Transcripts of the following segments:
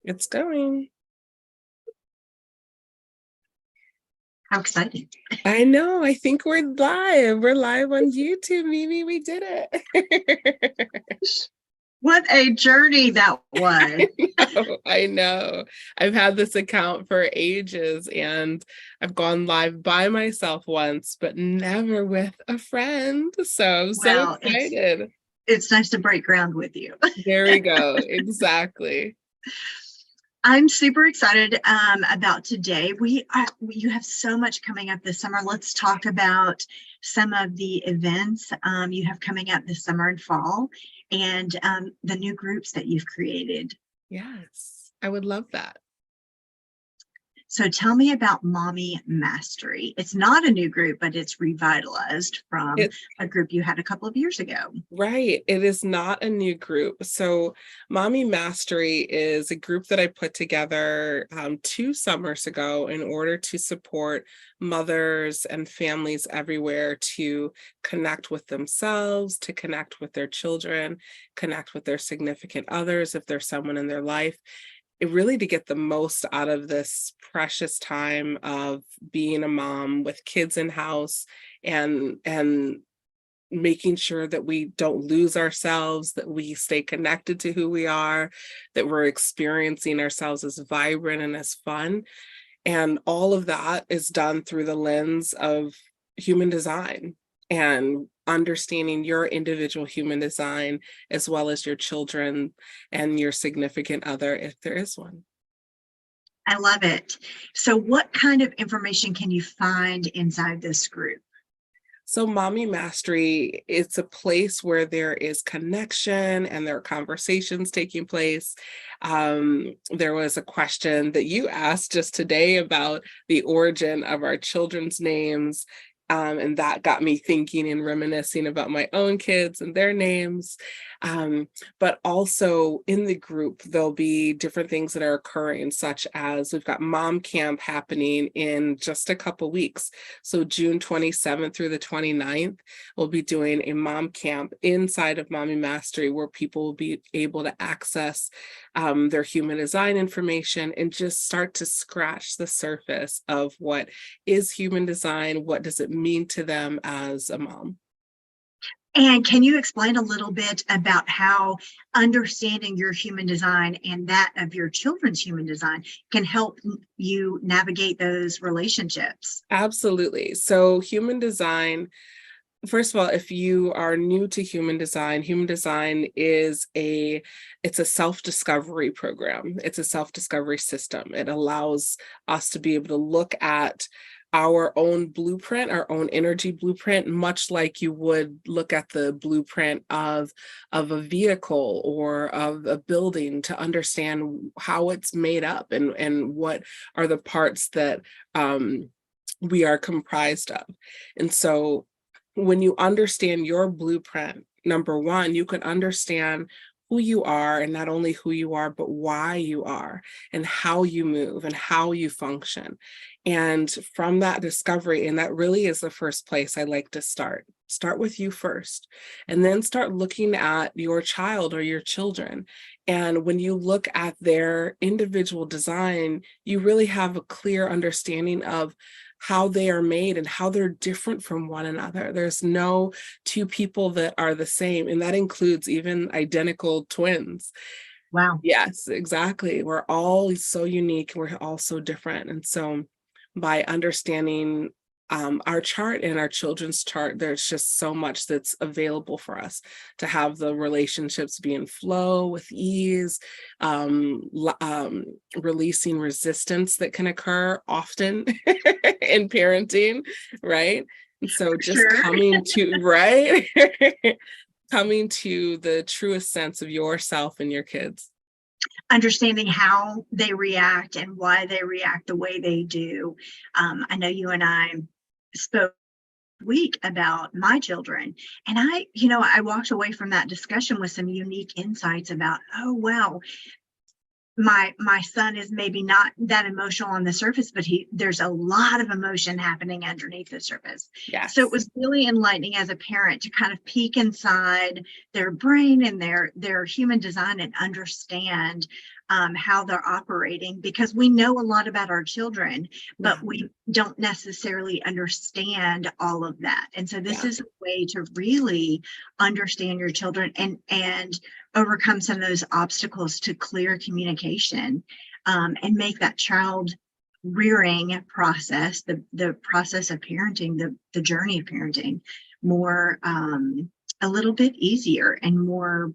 It's going. How exciting. I know. I think we're live. We're live on YouTube, Mimi. We did it. What a journey that was. I know. I've had this account for ages and I've gone live by myself once, but never with a friend. So I'm so Well, excited. it's nice to break ground with you. There we go. Exactly. I'm super excited about today. You have so much coming up this summer. Let's talk about some of the events you have coming up this summer and fall, and the new groups that you've created. Yes, I would love that. So tell me about Mommy Mastery. It's not a new group, but it's revitalized from It, a group you had a couple of years ago. Right. It is not a new group. So, Mommy Mastery is a group that I put together 2 summers ago in order to support mothers and families everywhere to connect with themselves, to connect with their children, connect with their significant others if there's someone in their life. Really to get the most out of this precious time of being a mom with kids in house and making sure that we don't lose ourselves, that we stay connected to who we are, that we're experiencing ourselves as vibrant and as fun. And all of that is done through the lens of human design and understanding your individual human design as well as your children and your significant other, if there is one. I love it. So what kind of information can you find inside this group? So Mommy Mastery, it's a place where there is connection and there are conversations taking place. There was a question that you asked just today about the origin of our children's names. And that got me thinking and reminiscing about my own kids and their names. But also in the group, there'll be different things that are occurring, such as we've got Mom Camp happening in just a couple weeks. So June 27th through the 29th, we'll be doing a mom camp inside of Mommy Mastery where people will be able to access their human design information and just start to scratch the surface of what is human design, what does it mean to them as a mom. And can you explain a little bit about how understanding your human design and that of your children's human design can help you navigate those relationships? Absolutely. So human design, first of all, if you are new to human design is it's a self-discovery program. It's a self-discovery system. It allows us to be able to look at our own blueprint, our own energy blueprint, much like you would look at the blueprint of a vehicle or of a building to understand how it's made up and what are the parts that we are comprised of. And so when you understand your blueprint, number one, you can understand who you are and not only who you are, but why you are and how you move and how you function. And from that discovery, and that really is the first place I like to start. Start with you first, and then start looking at your child or your children. And when you look at their individual design, you really have a clear understanding of how they are made and how they're different from one another. There's no two people that are the same, and that includes even identical twins. Wow. Yes, exactly. We're all so unique, we're all so different. And so by understanding our chart and our children's chart, there's just so much that's available for us to have the relationships be in flow with ease, releasing resistance that can occur often in parenting, right? And so just Sure. coming to, right? Coming to the truest sense of yourself and your kids. Understanding how they react and why they react the way they do. I know you and I spoke week about my children, and I walked away from that discussion with some unique insights about, oh wow, my son is maybe not that emotional on the surface, but there's a lot of emotion happening underneath the surface. So it Yes. was really enlightening as a parent to kind of peek inside their brain and their human design and understand how they're operating, because we know a lot about our children, but Yeah. we don't necessarily understand all of that. And so this Yeah. is a way to really understand your children and overcome some of those obstacles to clear communication, and make that child rearing process, the process of parenting, the journey of parenting, more a little bit easier and more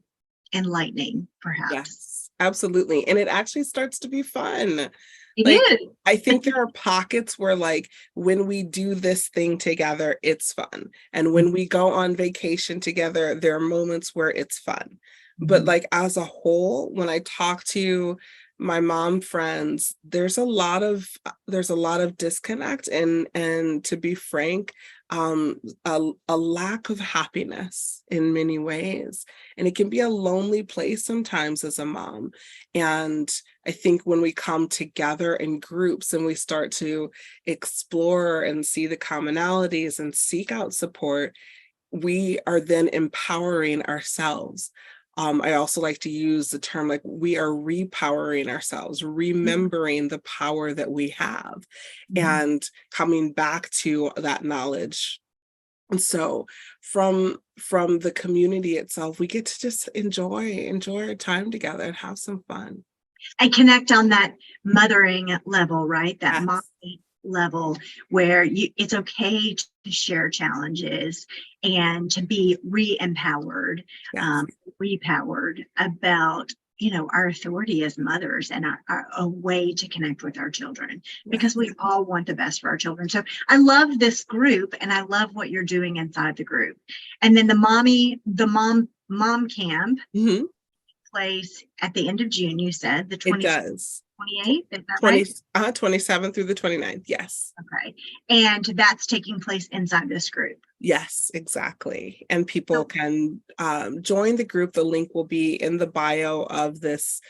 enlightening, perhaps. Yes, absolutely. And it actually starts to be fun. It Like, is. I think there are pockets where, like, when we do this thing together, it's fun. And when we go on vacation together, there are moments where it's fun. But, Mhm. like, as a whole, when I talk to my mom friends, there's a lot of disconnect, and to be frank, a lack of happiness in many ways. And it can be a lonely place sometimes as a mom. And I think when we come together in groups and we start to explore and see the commonalities and seek out support, we are then empowering ourselves. I also like to use the term, like, we are repowering ourselves, remembering the power that we have, Mhm. and coming back to that knowledge. And so from the community itself, we get to just enjoy our time together and have some fun. And connect on that mothering level, right? That Yes, mommy level, where it's okay to share challenges and to be re-empowered, yes, um, repowered about, our authority as mothers, and a way to connect with our children, because yes. we all want the best for our children. So I love this group, and I love what you're doing inside the group. And then the mom camp Mhm. place at the end of June, you said, the It 20 does. Tw 28th, is that right? 20 27 through the 29th, yes. Okay. And that's taking place inside this group. Yes, exactly. And people So, can, join the group. The link will be in the bio of this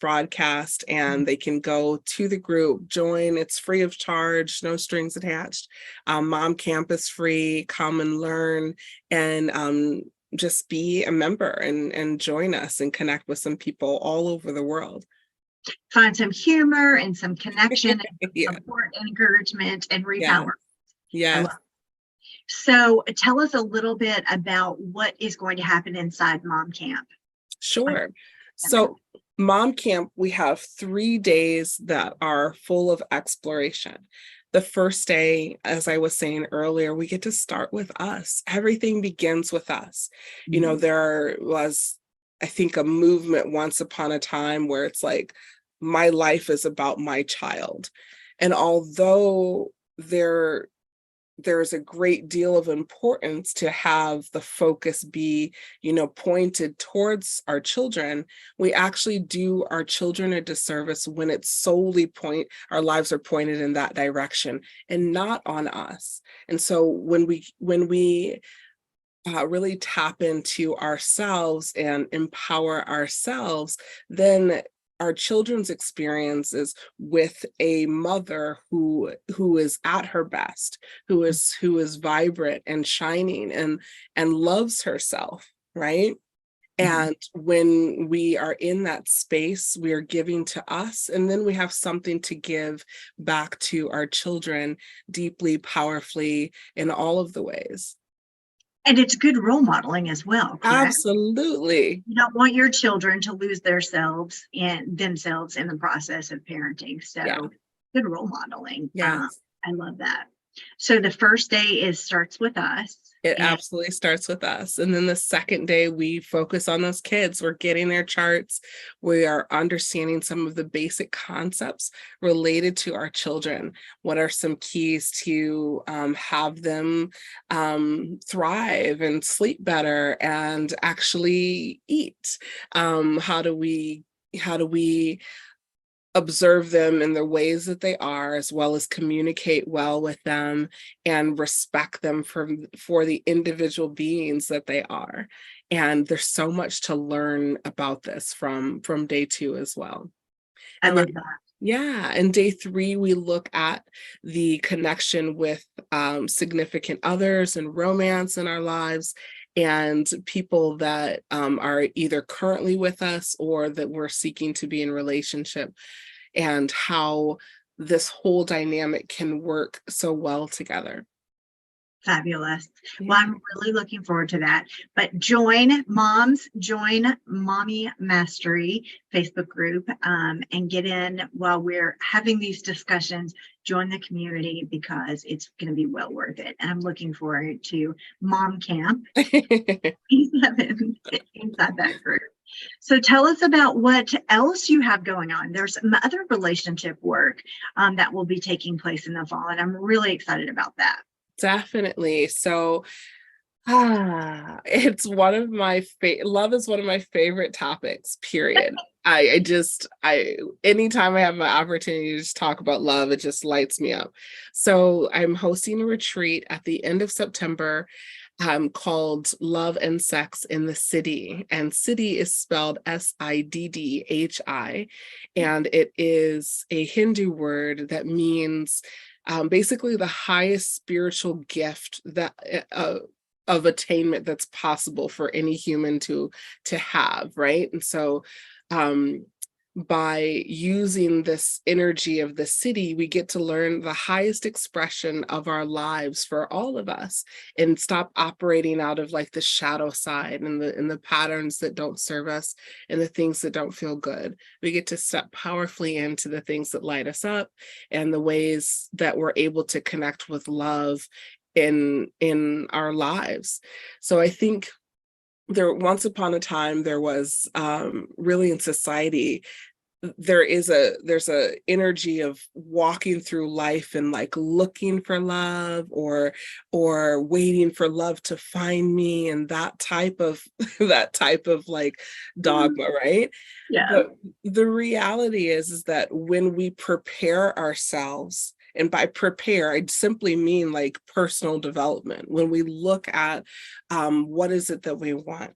broadcast, and they can go to the group, join. It's free of charge, no strings attached. Mom Camp is free. Come and learn, and just be a member and join us and connect with some people all over the world. find some humor and some connection and Yeah, some support and encouragement and yeah, repower. I yes, love. So tell us a little bit about what is going to happen inside Mom Camp. sure. So, Mom Camp, we have 3 days that are full of exploration. The first day, as I was saying earlier, we get to start with us. Everything begins with us. Mhm. There was, I think, a movement once upon a time where it's like, my life is about my child. And although there's a great deal of importance to have the focus be, pointed towards our children, we actually do our children a disservice when it's solely our lives are pointed in that direction and not on us. And so when we really tap into ourselves and empower ourselves, then our children's experiences with a mother who is at her best, who is vibrant and shining and loves herself, right? Mhm. And when we are in that space, we are giving to us, and then we have something to give back to our children deeply, powerfully, in all of the ways. And it's good role modeling as well, correct? Absolutely. You don't want your children to lose themselves in the process of parenting. Yeah. So good role modeling. Yes. I love that. So the first day starts with us, It and absolutely starts with us. And then the second day, we focus on those kids. We're getting their charts. We are understanding some of the basic concepts related to our children. What are some keys to have them thrive and sleep better and actually eat? How do we observe them in the ways that they are, as well as communicate well with them and respect them for the individual beings that they are. And there's so much to learn about this from day two as well. I And love then, that. yeah, and day three, we look at the connection with significant others and romance in our lives. and people that are either currently with us or that we're seeking to be in relationship, and how this whole dynamic can work so well together. Fabulous. Well, Yeah. I'm really looking forward to that. But join Mommy Mastery Facebook group, and get in while we're having these discussions. Join the community because it's going to be well worth it. And I'm looking forward to Mom Camp inside that group. So tell us about what else you have going on. There's some other relationship work that will be taking place in the fall, and I'm really excited about that. Definitely. So, it's one of my love is one of my favorite topics, period. I anytime I have an opportunity to just talk about love, it just lights me up. So I'm hosting a retreat at the end of September, called Love and Sex in the City. And city is spelled Siddhi, and it is a Hindu word that means basically the highest spiritual gift that of attainment that's possible for any human to have, right? And so um by using this energy of the city, we get to learn the highest expression of our lives for all of us, and stop operating out of like the shadow side and the patterns that don't serve us and the things that don't feel good. We get to step powerfully into the things that light us up, and the ways that we're able to connect with love in our lives. So I think there once upon a time there was really in society there's a energy of walking through life and like looking for love, or waiting for love to find me, and that type of that type of like dogma, right? Yeah. But the reality is that when we prepare ourselves, and by prepare I simply mean like personal development, when we look at what is it that we want,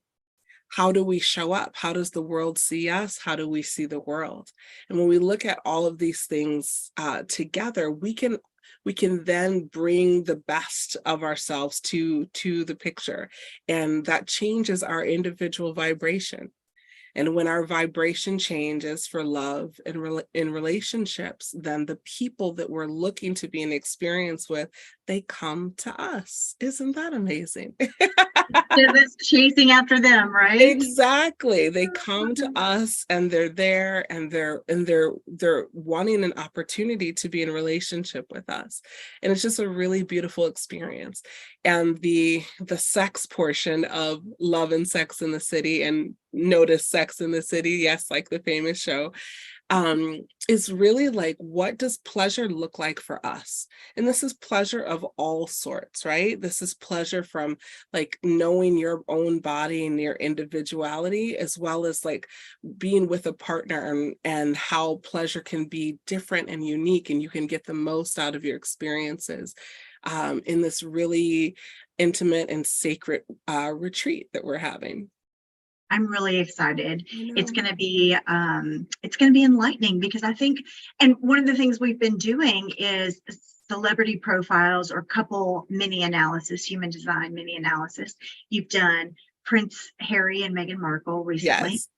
how do we show up? How does the world see us? How do we see the world? And when we look at all of these things together, we can then bring the best of ourselves to the picture, and that changes our individual vibration. And when our vibration changes for love and in relationships, then the people that we're looking to be in experience with, they come to us. Isn't that amazing? It's chasing after them, right? Exactly. They come to us and they're there, and they're wanting an opportunity to be in relationship with us. And it's just a really beautiful experience. And the sex portion of Love and Sex in the City, and notice Sex in the City, yes, like the famous show, is really like, what does pleasure look like for us? And this is pleasure of all sorts, right? This is pleasure from like knowing your own body and your individuality, as well as like being with a partner, and how pleasure can be different and unique, and you can get the most out of your experiences in this really intimate and sacred retreat that we're having. I'm really excited. I It's know. going to be enlightening, because I think, and one of the things we've been doing is celebrity profiles or couple mini analysis, human design mini analysis. You've done Prince Harry and Meghan Markle recently, Yes.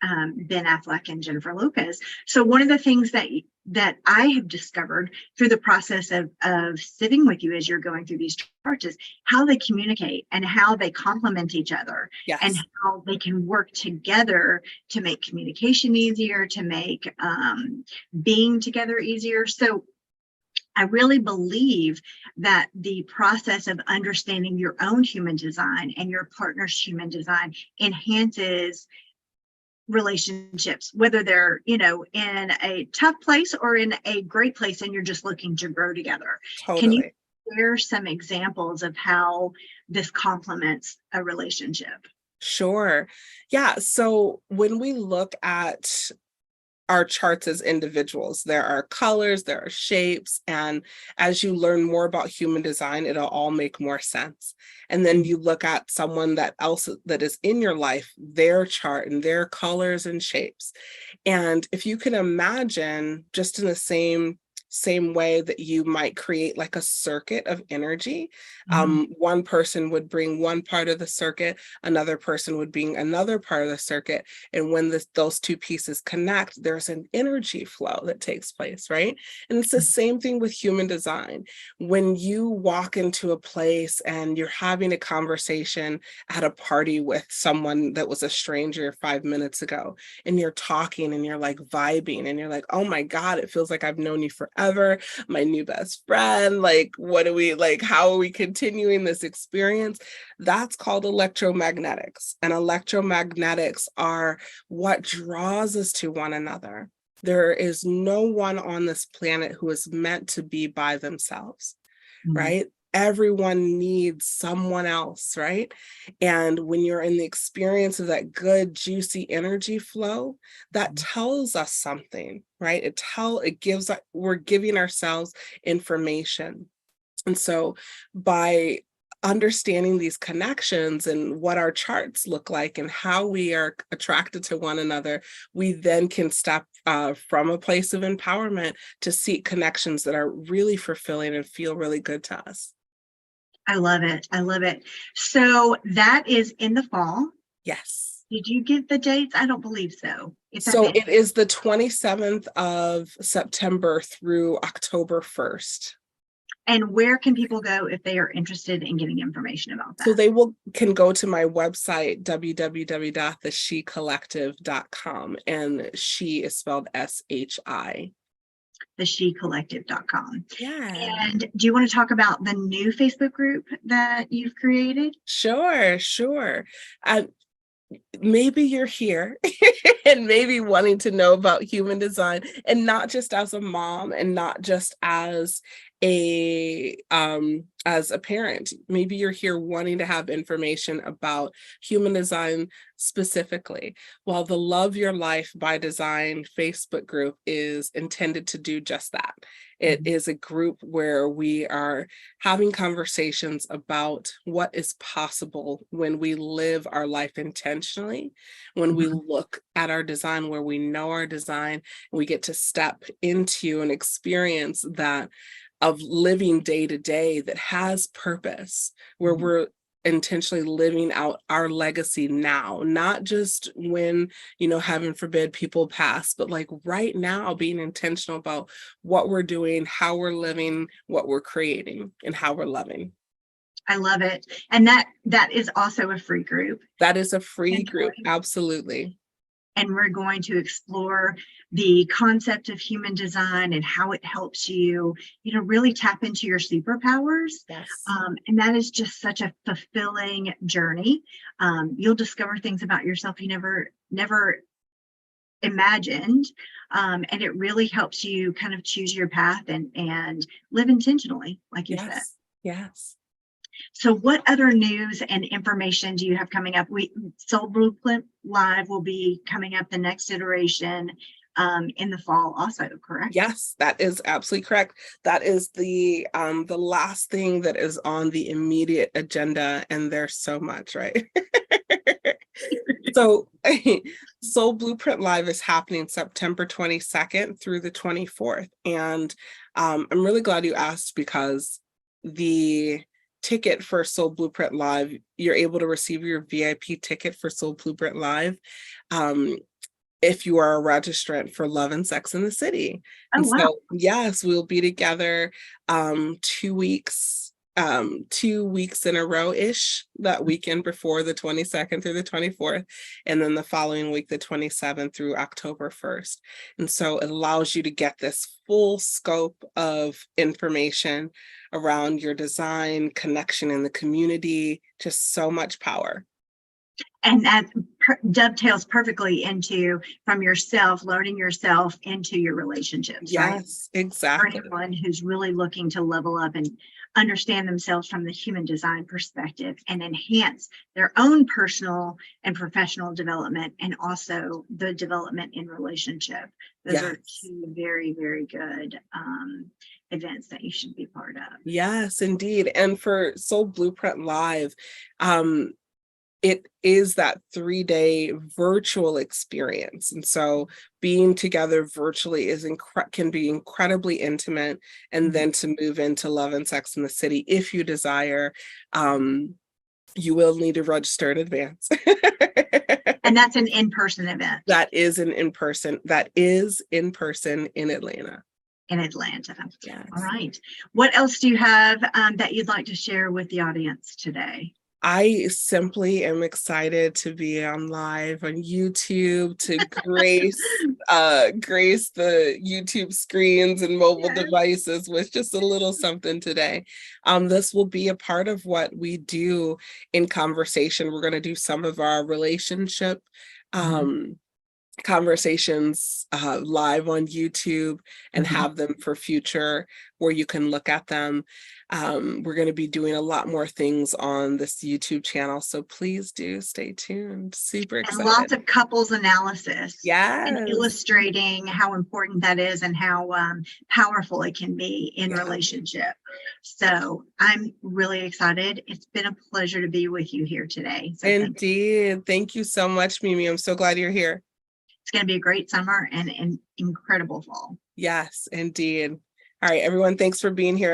Ben Affleck and Jennifer Lopez. So one of the things that I have discovered through the process of sitting with you as you're going through these charts is how they communicate and how they complement each other, and Yes. how they can work together to make communication easier, to make being together easier. So I really believe that the process of understanding your own human design and your partner's human design enhances relationships, whether they're, in a tough place or in a great place, and you're just looking to grow together. Can you Totally. share some examples of how this complements a relationship? Sure. Yeah. So when we look at our charts as individuals, there are colors, there are shapes, and as you learn more about human design, it'll all make more sense. And then you look at someone that else that is in your life, their chart and their colors and shapes. And if you can imagine, just in the same same way that you might create like a circuit of energy. Mhm. One person would bring one part of the circuit, another person would bring another part of the circuit. And when those two pieces connect, there's an energy flow that takes place, right? And it's the same thing with human design. When you walk into a place and you're having a conversation at a party with someone that was a stranger 5 minutes ago, and you're talking and you're like vibing and you're like, oh my God, it feels like I've known you forever, my new best friend. Like, what do we like? How are we continuing this experience? That's called electromagnetics. And electromagnetics are what draws us to one another. There is no one on this planet who is meant to be by themselves, Mhm. right? Everyone needs someone else, right? And when you're in the experience of that good, juicy energy flow, that tells us something, right? It gives we're giving ourselves information. And so by understanding these connections and what our charts look like and how we are attracted to one another, we then can step from a place of empowerment to seek connections that are really fulfilling and feel really good to us. I love it. I love it. So that is in the fall. Yes. Did you give the dates? I don't believe so. It's at So the it is the 27th of September through October 1st. And where can people go if they are interested in getting information about So that? they can go to my website, www.theshecollective.com, and she is spelled SHI. Theshecollective.com. Yeah. And do you want to talk about the new Facebook group that you've created? Sure, sure. Uh, Maybe you're here and maybe wanting to know about human design, and not just as a mom and not just as a parent. Maybe you're here wanting to have information about human design specifically. Well, the Love Your Life by Design Facebook group is intended to do just that. It Mhm. is a group where we are having conversations about what is possible when we live our life intentionally, when we Mhm. look at our design, where we know our design, we get to step into an experience that of living day to day that has purpose, where Mhm. we're intentionally living out our legacy now, not just when, heaven forbid people pass, but like right now, being intentional about what we're doing, how we're living, what we're creating, and how we're loving. I love it. And that is also a free group. That is a free And group. Absolutely. we're going to explore the concept of human design and how it helps you, really tap into your superpowers. Yes. And that is just such a fulfilling journey. You'll discover things about yourself you never imagined. And it really helps you kind of choose your path and live intentionally, like you said. Yes. Yes. So what other news and information do you have coming up? Soul Blueprint Live will be coming up, the next iteration, in the fall also, correct? Yes, that is absolutely correct. That is the last thing that is on the immediate agenda, and there's so much, right? So Soul Blueprint Live is happening September 22nd through the 24th. And I'm really glad you asked, because the ticket for Soul Blueprint Live, you're able to receive your VIP ticket for Soul Blueprint Live um, if you are a registrant for Love and Sex in the City. Oh, And wow. so, yes, we'll be together 2 weeks 2 weeks in a row ish, that weekend before the 22nd through the 24th, and then the following week, the 27th through October 1st. And so it allows you to get this full scope of information around your design, connection in the community, just so much power. And that dovetails perfectly into from yourself, loading yourself into your relationships, right? Yes, For exactly. anyone who's really looking to level up and understand themselves from the human design perspective and enhance their own personal and professional development, and also the development in relationship. Those are Yes. two very, very good events that you should be part of. Yes, indeed. And for Soul Blueprint Live, um, it is that 3-day virtual experience. And so being together virtually can be incredibly intimate. And then to move into Love and Sex in the City, if you desire, you will need to register in advance. And that's an in-person event. That is in person in Atlanta. In Atlanta. Yes. All right. What else do you have that you'd like to share with the audience today? I simply am excited to be on live on YouTube, to grace the YouTube screens and mobile devices with just a little something today. This will be a part of what we do in conversation. We're going to do some of our relationship conversations live on YouTube and have them for future where you can look at them. We're going to be doing a lot more things on this YouTube channel, so please do stay tuned. Super excited. And lots of couples analysis. Yes. And illustrating how important that is and how powerful it can be in relationship. So I'm really excited. It's been a pleasure to be with you here today. So indeed. Thank you so much, Mimi. I'm so glad you're here. It's going to be a great summer and an incredible fall. Yes, indeed. All right, everyone, thanks for being here.